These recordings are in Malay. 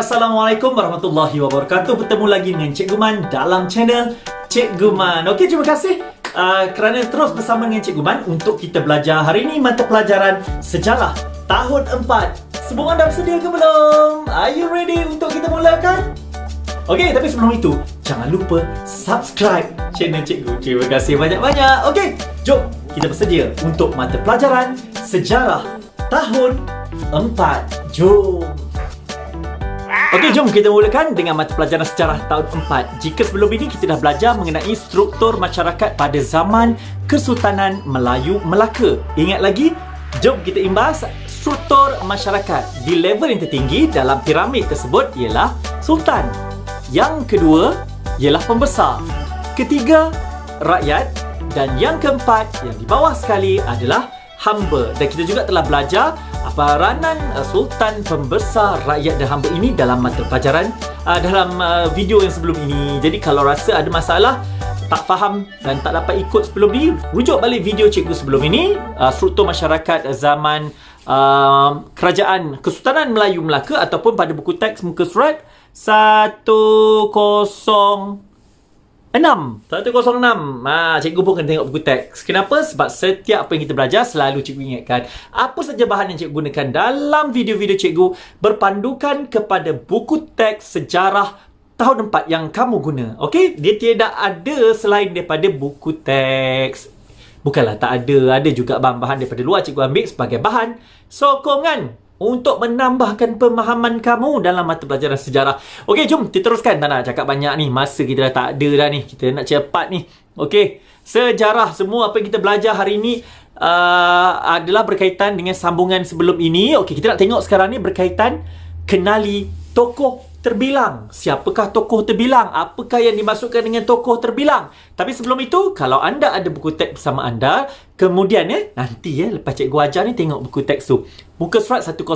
Assalamualaikum warahmatullahi wabarakatuh. Bertemu lagi dengan Cikgu Man dalam channel Cikgu Man. Okey, terima kasih kerana terus bersama dengan Cikgu Man untuk kita belajar hari ini mata pelajaran sejarah tahun 4. Semua anda bersedia ke belum? Are you ready untuk kita mulakan? Okey, tapi sebelum itu, jangan lupa subscribe channel Cikgu. Terima kasih banyak-banyak. Okey, jom kita bersedia untuk mata pelajaran sejarah tahun 4. Jom. Okey, jom kita mulakan dengan mata pelajaran sejarah tahun 4. Jika sebelum ini kita dah belajar mengenai struktur masyarakat pada zaman Kesultanan Melayu Melaka. Ingat lagi? Jom kita imbas struktur masyarakat. Di level yang tertinggi dalam piramid tersebut ialah Sultan. Yang kedua ialah pembesar. Ketiga, rakyat. Dan yang keempat, yang di bawah sekali adalah hamba. Dan kita juga telah belajar peranan Sultan, pembesar, rakyat dan hamba ini dalam mata pelajaran dalam video yang sebelum ini. Jadi kalau rasa ada masalah, tak faham dan tak dapat ikut sebelum ni, rujuk balik video cikgu sebelum ini, struktur masyarakat zaman Kerajaan Kesultanan Melayu Melaka, ataupun pada buku teks muka surat 106. Cikgu pun kena tengok buku teks. Kenapa? Sebab setiap apa yang kita belajar selalu cikgu ingatkan apa saja bahan yang cikgu gunakan dalam video-video cikgu berpandukan kepada buku teks sejarah tahun 4 yang kamu guna. Okey? Dia tidak ada selain daripada buku teks. Bukanlah tak ada. Ada juga bahan-bahan daripada luar cikgu ambil sebagai bahan sokongan untuk menambahkan pemahaman kamu dalam mata pelajaran sejarah. Okey, jom kita teruskan. Tak nak cakap banyak ni. Masa kita dah tak ada dah ni. Kita nak cepat ni. Okey, sejarah semua apa yang kita belajar hari ini adalah berkaitan dengan sambungan sebelum ini. Okey, kita nak tengok sekarang ni berkaitan kenali tokoh terbilang. Siapakah tokoh terbilang? Apakah yang dimaksudkan dengan tokoh terbilang? Tapi sebelum itu, kalau anda ada buku teks bersama anda, kemudian nanti lepas cikgu ajar ni, tengok buku teks tu. Muka surat 108.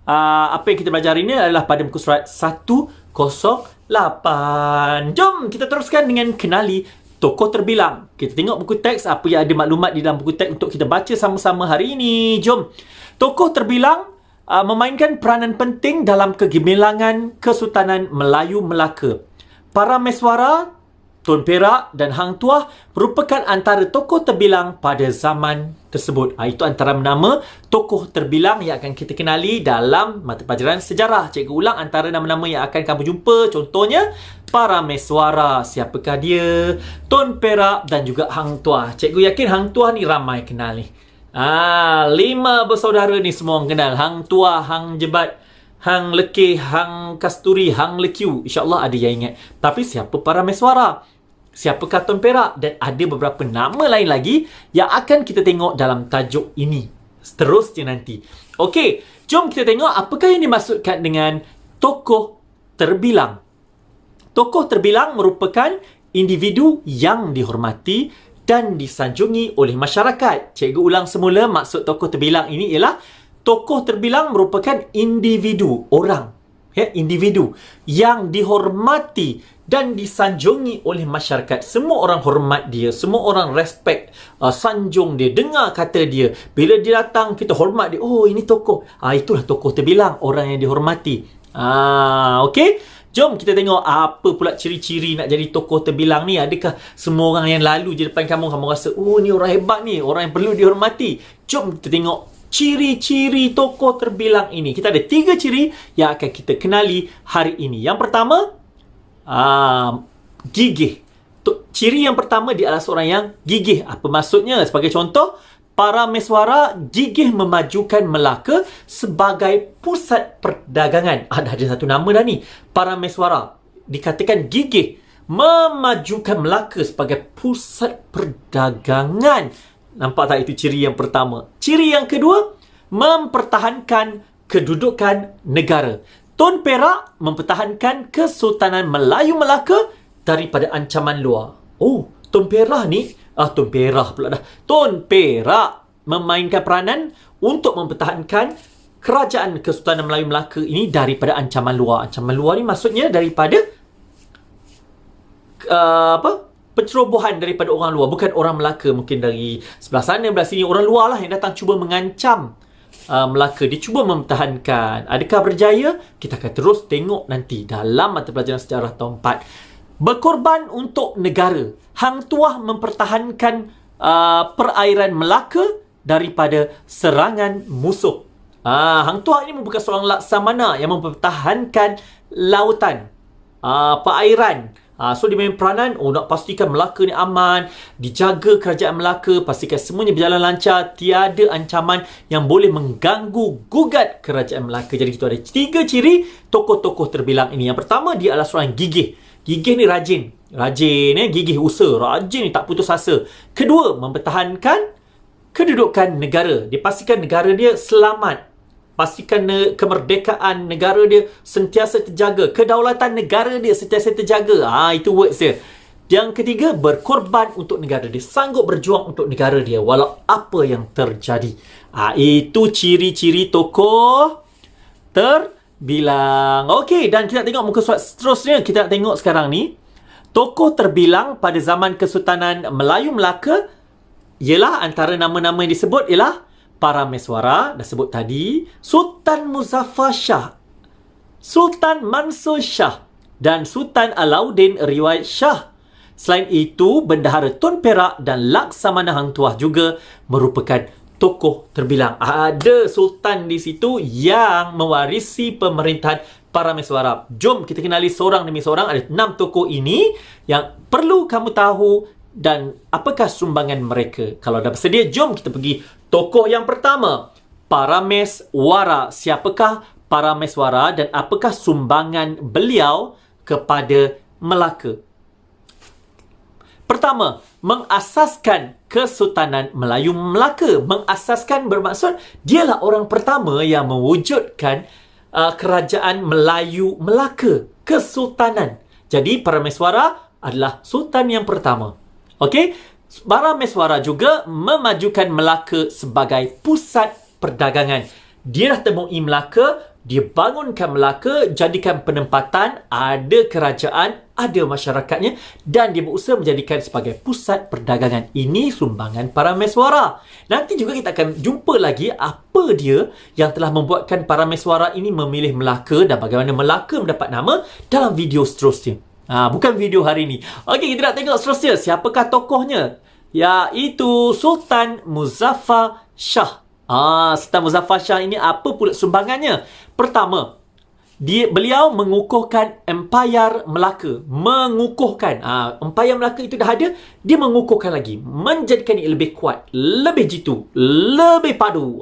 Apa yang kita belajar hari ini adalah pada muka surat 108. Jom kita teruskan dengan kenali tokoh terbilang. Kita tengok buku teks, apa yang ada maklumat di dalam buku teks untuk kita baca sama-sama hari ini. Jom. Tokoh terbilang memainkan peranan penting dalam kegemilangan Kesultanan Melayu Melaka. Para Meswara, Tun Perak dan Hang Tuah merupakan antara tokoh terbilang pada zaman tersebut. Itu antara nama tokoh terbilang yang akan kita kenali dalam mata pelajaran sejarah. Cikgu ulang antara nama-nama yang akan kamu jumpa. Contohnya, para Meswara. Siapakah dia? Tun Perak dan juga Hang Tuah. Cikgu yakin Hang Tuah ni ramai kenal ni. 5 bersaudara ni semua orang kenal. Hang Tuah, Hang Jebat, Hang Lekeh, Hang Kasturi, Hang Lekiu. InsyaAllah ada yang ingat. Tapi siapa para Meswara? Siapakah Tun Perak? Dan ada beberapa nama lain lagi yang akan kita tengok dalam tajuk ini seterusnya nanti. Okey, jom kita tengok apakah yang dimaksudkan dengan tokoh terbilang. Tokoh terbilang merupakan individu yang dihormati dan disanjungi oleh masyarakat. Cikgu ulang semula, maksud tokoh terbilang ini ialah tokoh terbilang merupakan individu, orang, individu yang dihormati dan disanjungi oleh masyarakat. Semua orang hormat dia, semua orang respect, sanjung dia, dengar kata dia. Bila dia datang, kita hormat dia. Oh, ini tokoh. Itulah tokoh terbilang, orang yang dihormati. Okey? Jom kita tengok apa pula ciri-ciri nak jadi tokoh terbilang ni. Adakah semua orang yang lalu je depan kamu rasa, oh ni orang hebat ni, orang yang perlu dihormati. Jom kita tengok ciri-ciri tokoh terbilang ini. Kita ada 3 ciri yang akan kita kenali hari ini. Yang pertama, gigih. Ciri yang pertama dia adalah seorang yang gigih. Apa maksudnya? Sebagai contoh, para Meswara gigih memajukan Melaka sebagai pusat perdagangan. Ada satu nama dah ni. Para Meswara dikatakan gigih memajukan Melaka sebagai pusat perdagangan. Nampak tak, itu ciri yang pertama. Ciri yang kedua, mempertahankan kedudukan negara. Tun Perak mempertahankan Kesultanan Melayu Melaka daripada ancaman luar. Oh, Tun Perak ni Tun Perak pula dah. Tun Perak memainkan peranan untuk mempertahankan Kerajaan Kesultanan Melayu Melaka ini daripada ancaman luar. Ancaman luar ni maksudnya daripada pencerobohan daripada orang luar. Bukan orang Melaka, mungkin dari sebelah sana, sebelah sini. Orang luar lah yang datang cuba mengancam Melaka. Dia cuba mempertahankan. Adakah berjaya? Kita akan terus tengok nanti dalam mata pelajaran sejarah tahun 4. Berkorban untuk negara. Hang Tuah mempertahankan perairan Melaka daripada serangan musuh. Hang Tuah ini merupakan seorang laksamana yang mempertahankan lautan, perairan. So dia main peranan nak pastikan Melaka ni aman, dijaga kerajaan Melaka, pastikan semuanya berjalan lancar, tiada ancaman yang boleh mengganggu gugat kerajaan Melaka. Jadi kita ada 3 ciri tokoh-tokoh terbilang ini. Yang pertama, dia adalah seorang gigih. Gigih ni rajin, gigih usaha, rajin ni tak putus asa. Kedua, mempertahankan kedudukan negara. Dia pastikan negara dia selamat. Pastikan kemerdekaan negara dia sentiasa terjaga. Kedaulatan negara dia sentiasa terjaga. Itu words dia. Yang ketiga, berkorban untuk negara dia. Sanggup berjuang untuk negara dia walau apa yang terjadi. Itu ciri-ciri tokoh terbilang. Okey, dan kita tengok muka surat seterusnya. Kita nak tengok sekarang ni. Tokoh terbilang pada zaman Kesultanan Melayu Melaka ialah, antara nama-nama yang disebut ialah Parameswara, dah sebut tadi, Sultan Muzaffar Shah, Sultan Mansur Shah dan Sultan Alauddin Riwayat Shah. Selain itu, Bendahara Tun Perak dan Laksamana Hang Tuah juga merupakan tokoh terbilang. Ada sultan di situ yang mewarisi pemerintahan Parameswara. Jom kita kenali seorang demi seorang. Ada 6 tokoh ini yang perlu kamu tahu dan apakah sumbangan mereka. Kalau dah bersedia, jom kita pergi tokoh yang pertama, Parameswara. Siapakah Parameswara dan apakah sumbangan beliau kepada Melaka? Pertama, mengasaskan Kesultanan Melayu Melaka. Mengasaskan bermaksud dialah orang pertama yang mewujudkan kerajaan Melayu Melaka, Kesultanan. Jadi Parameswara adalah sultan yang pertama. Okey, Parameswara juga memajukan Melaka sebagai pusat perdagangan. Dia dah temui Melaka, dia bangunkan Melaka, jadikan penempatan, ada kerajaan, ada masyarakatnya, dan dia berusaha menjadikan sebagai pusat perdagangan. Ini sumbangan Parameswara. Nanti juga kita akan jumpa lagi apa dia yang telah membuatkan Parameswara ini memilih Melaka dan bagaimana Melaka mendapat nama dalam video seterusnya. Bukan video hari ini. Okey, kita nak tengok seterusnya. Siapakah tokohnya? Iaitu Sultan Muzaffar Shah. Sultan Muzaffar Shah ini apa pula sumbangannya? Pertama, beliau mengukuhkan Empayar Melaka. Mengukuhkan. Empayar Melaka itu dah ada, dia mengukuhkan lagi. Menjadikan ia lebih kuat, lebih jitu, lebih padu.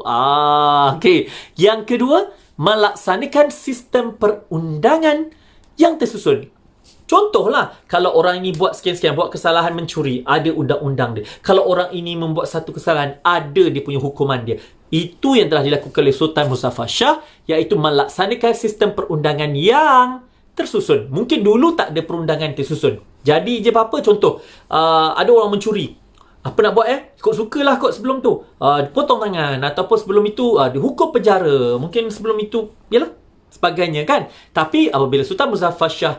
Okey. Yang kedua, melaksanakan sistem perundangan yang tersusun. Contohlah, kalau orang ini buat sekian-sekian, buat kesalahan mencuri, ada undang-undang dia. Kalau orang ini membuat satu kesalahan, ada dia punya hukuman dia. Itu yang telah dilakukan oleh Sultan Muzaffar Shah, iaitu melaksanakan sistem perundangan yang tersusun. Mungkin dulu tak ada perundangan tersusun. Jadi je apa-apa, contoh, ada orang mencuri. Apa nak buat Kau sukalah kot sebelum tu. Potong tangan, ataupun sebelum itu, dihukum penjara. Mungkin sebelum itu, yalah, sebagainya kan. Tapi apabila Sultan Muzaffar Shah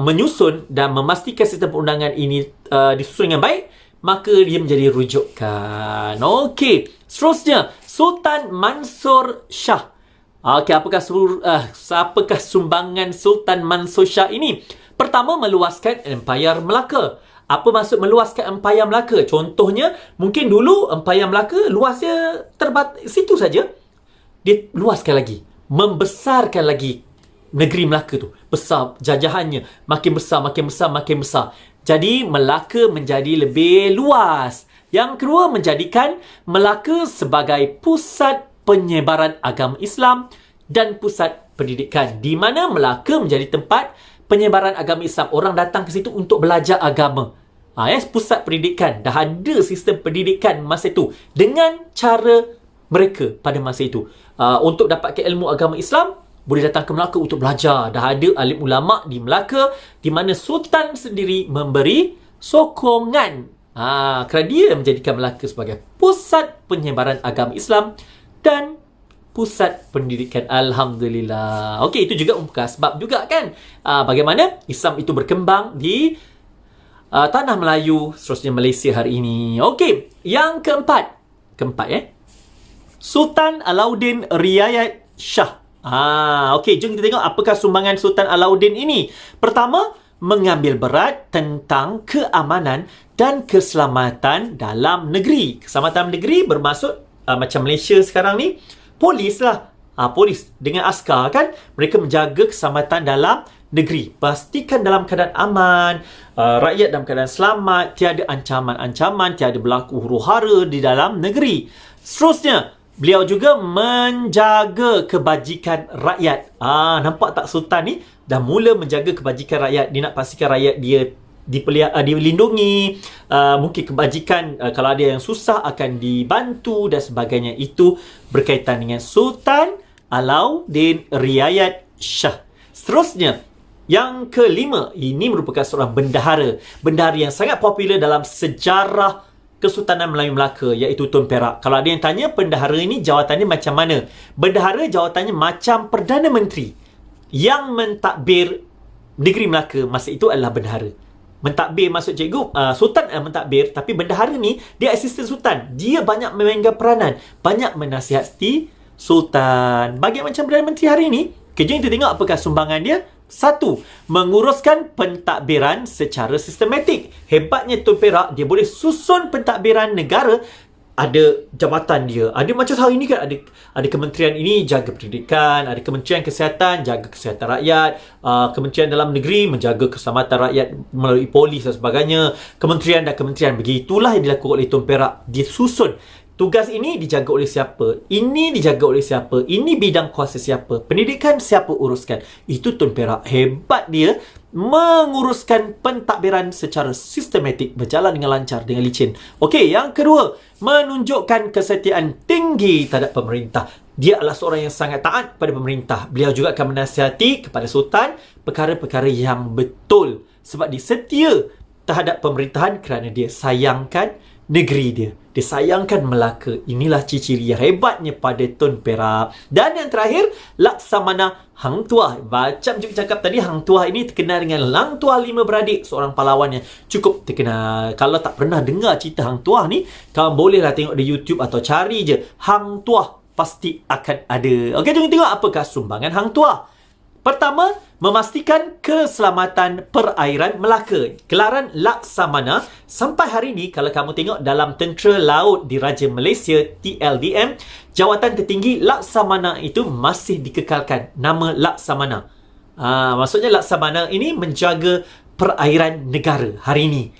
menyusun dan memastikan sistem perundangan ini disusun dengan baik, maka dia menjadi rujukan. Okey, seterusnya Sultan Mansur Shah. Okey, apakah sumbangan Sultan Mansur Shah ini? Pertama, meluaskan Empayar Melaka. Apa maksud meluaskan Empayar Melaka? Contohnya, mungkin dulu Empayar Melaka luasnya situ saja. Dia luaskan lagi, membesarkan lagi negeri Melaka tu. Besar jajahannya, makin besar, makin besar, makin besar. Jadi Melaka menjadi lebih luas. Yang kedua, menjadikan Melaka sebagai pusat penyebaran agama Islam dan pusat pendidikan, di mana Melaka menjadi tempat penyebaran agama Islam. Orang datang ke situ untuk belajar agama. Pusat pendidikan. Dah ada sistem pendidikan masa itu dengan cara mereka pada masa itu. Untuk dapatkan ilmu agama Islam, boleh datang ke Melaka untuk belajar. Dah ada alim ulama di Melaka, di mana Sultan sendiri memberi sokongan. Kerana dia menjadikan Melaka sebagai pusat penyebaran agama Islam dan pusat pendidikan. Alhamdulillah. Okey, itu juga merupakan sebab juga kan bagaimana Islam itu berkembang di tanah Melayu, seterusnya Malaysia hari ini. Okey, yang keempat. Sultan Alauddin Riayat Shah. Okey, jom kita tengok apakah sumbangan Sultan Alauddin ini. Pertama, mengambil berat tentang keamanan dan keselamatan dalam negeri. Keselamatan negeri bermaksud macam Malaysia sekarang ni, polis lah. Polis dengan askar kan, mereka menjaga keselamatan dalam negeri. Pastikan dalam keadaan aman, rakyat dalam keadaan selamat, tiada ancaman-ancaman, tiada berlaku huru-hara di dalam negeri. Seterusnya, beliau juga menjaga kebajikan rakyat. Nampak tak Sultan ni dah mula menjaga kebajikan rakyat. Dia nak pastikan rakyat dia dilindungi, mungkin kebajikan kalau ada yang susah akan dibantu dan sebagainya. Itu berkaitan dengan Sultan Alauddin Riayat Shah. Seterusnya, yang kelima, ini merupakan seorang bendahara. Bendahara yang sangat popular dalam sejarah Kesultanan Melayu Melaka, iaitu Tun Perak. Kalau ada yang tanya, bendahara ini jawatannya macam mana? Bendahara jawatannya macam Perdana Menteri yang mentadbir negeri Melaka masa itu adalah bendahara. Mentadbir maksud cikgu, Sultan mentadbir, tapi bendahara ni dia asisten Sultan. Dia banyak memainkan peranan, banyak menasihati Sultan. Bagi macam Perdana Menteri hari ini, jom kita tengok apakah sumbangan dia. Satu, menguruskan pentadbiran secara sistematik. Hebatnya Tun Perak, dia boleh susun pentadbiran negara. Ada jabatan dia. Ada macam hari ini kan, ada kementerian ini jaga pendidikan, ada kementerian kesihatan jaga kesihatan rakyat, kementerian dalam negeri menjaga keselamatan rakyat melalui polis dan sebagainya. Kementerian dan kementerian, begitulah yang dilakukan oleh Tun Perak. Dia susun tugas ini dijaga oleh siapa, ini dijaga oleh siapa, ini bidang kuasa siapa, pendidikan siapa uruskan. Itu Tun Perak. Hebat dia menguruskan pentadbiran secara sistematik, berjalan dengan lancar, dengan licin. Okey, yang kedua, menunjukkan kesetiaan tinggi terhadap pemerintah. Dia adalah seorang yang sangat taat pada pemerintah. Beliau juga akan menasihati kepada Sultan perkara-perkara yang betul, sebab dia setia terhadap pemerintahan kerana dia sayangkan negeri dia. Dia sayangkan Melaka. Inilah ciri-ciri yang hebatnya pada Tun Perak. Dan yang terakhir, Laksamana Hang Tuah. Macam cikgu cakap tadi, Hang Tuah ini terkenal dengan Lang Tuah Lima Beradik. Seorang pahlawan yang cukup terkenal. Kalau tak pernah dengar cerita Hang Tuah ni, kawan bolehlah tengok di YouTube atau cari je Hang Tuah, pasti akan ada. Okey, jom kita tengok apakah sumbangan Hang Tuah. Pertama, memastikan keselamatan perairan Melaka. Gelaran Laksamana sampai hari ini, kalau kamu tengok dalam Tentera Laut Diraja Malaysia TLDM, jawatan tertinggi Laksamana itu masih dikekalkan nama Laksamana. Maksudnya Laksamana ini menjaga perairan negara hari ini.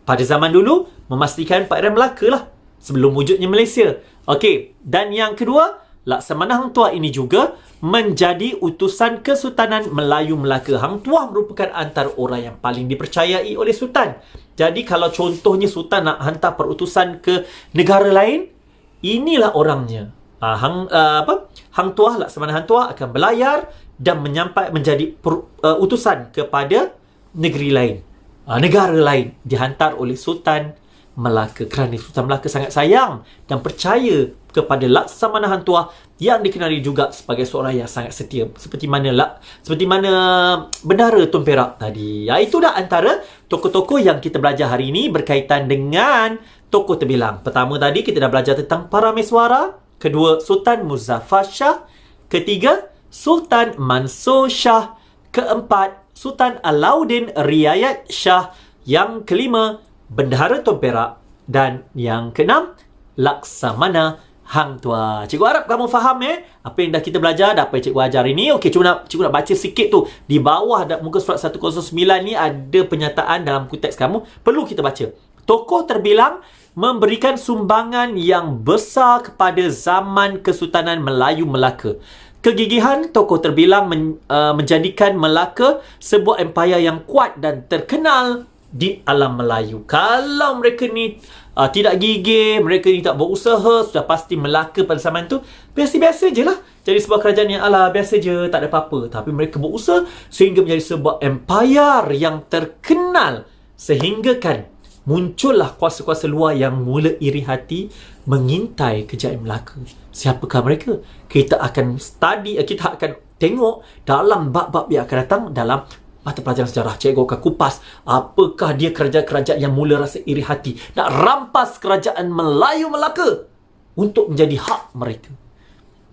Pada zaman dulu, memastikan perairan Melaka lah sebelum wujudnya Malaysia. Okey, dan yang kedua, Laksamana Hang Tuah ini juga menjadi utusan Kesultanan Melayu Melaka. Hang Tuah merupakan antara orang yang paling dipercayai oleh Sultan. Jadi kalau contohnya Sultan nak hantar perutusan ke negara lain, inilah orangnya. Hang Tuah, Laksamana Hang Tuah akan berlayar dan menjadi utusan kepada negeri lain. Negara lain dihantar oleh Sultan Melaka, kerana Sultan Melaka sangat sayang dan percaya kepada Laksamana Hang Tuah yang dikenali juga sebagai seorang yang sangat setia, seperti mana bendahara Tun Perak tadi. Itu dah antara tokoh-tokoh yang kita belajar hari ini berkaitan dengan tokoh terbilang. Pertama tadi kita dah belajar tentang Parameswara, kedua Sultan Muzaffar Shah, ketiga Sultan Mansur Shah, keempat Sultan Alauddin Riayat Shah, yang kelima Bendahara Tun Perak, dan yang keenam Laksamana Hang Tuah. Cikgu harap kamu faham apa yang dah kita belajar, dah apa yang cikgu ajar ini. Okey, cikgu nak baca sikit tu. Di bawah muka surat 109 ni ada pernyataan dalam buku teks kamu, perlu kita baca. Tokoh terbilang memberikan sumbangan yang besar kepada zaman Kesultanan Melayu Melaka. Kegigihan tokoh terbilang menjadikan Melaka sebuah empayar yang kuat dan terkenal di alam Melayu. Kalau mereka ni tidak gigih, mereka ni tak berusaha, sudah pasti Melaka pada zaman tu biasa-biasa je lah. Jadi sebuah kerajaan yang biasa je, tak ada apa-apa. Tapi mereka berusaha sehingga menjadi sebuah empayar yang terkenal, sehingga kan muncullah kuasa-kuasa luar yang mula iri hati mengintai kejayaan Melaka. Siapakah mereka? Kita akan kita akan tengok dalam bab-bab yang akan datang dalam mata pelajaran sejarah. Cikgu akan kupas apakah dia kerajaan-kerajaan yang mula rasa iri hati nak rampas kerajaan Melayu Melaka. untuk menjadi hak mereka.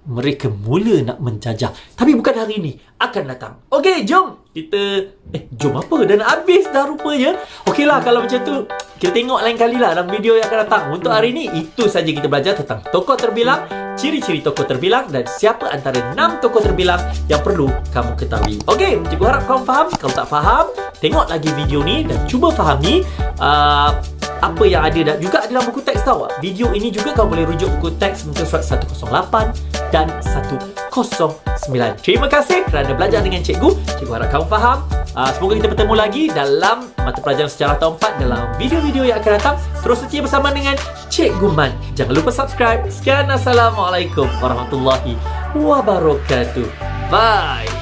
Mereka mula nak menjajah. Tapi bukan hari ini, akan datang. Okey, jom kita... jom apa? Dah nak habis dah rupanya. Okeylah, kalau macam tu, kita tengok lain kali lah dalam video yang akan datang. Untuk hari ini, itu saja kita belajar tentang tokoh terbilang, ciri-ciri tokoh terbilang, dan siapa antara 6 tokoh terbilang yang perlu kamu ketahui. Okey, cikgu harap kamu faham. Kalau tak faham, tengok lagi video ni dan cuba fahami apa yang ada, dan juga ada dalam buku teks tau. Video ini juga kau boleh rujuk buku teks muka surat 108 dan 109. Terima kasih kerana belajar dengan cikgu. Cikgu harap kamu faham. Semoga kita bertemu lagi dalam mata pelajaran sejarah tahun 4 dalam video-video yang akan datang. Terus setia bersama dengan Cikgu Man. Jangan lupa subscribe. Sekian, Assalamualaikum warahmatullahi wabarakatuh. Bye.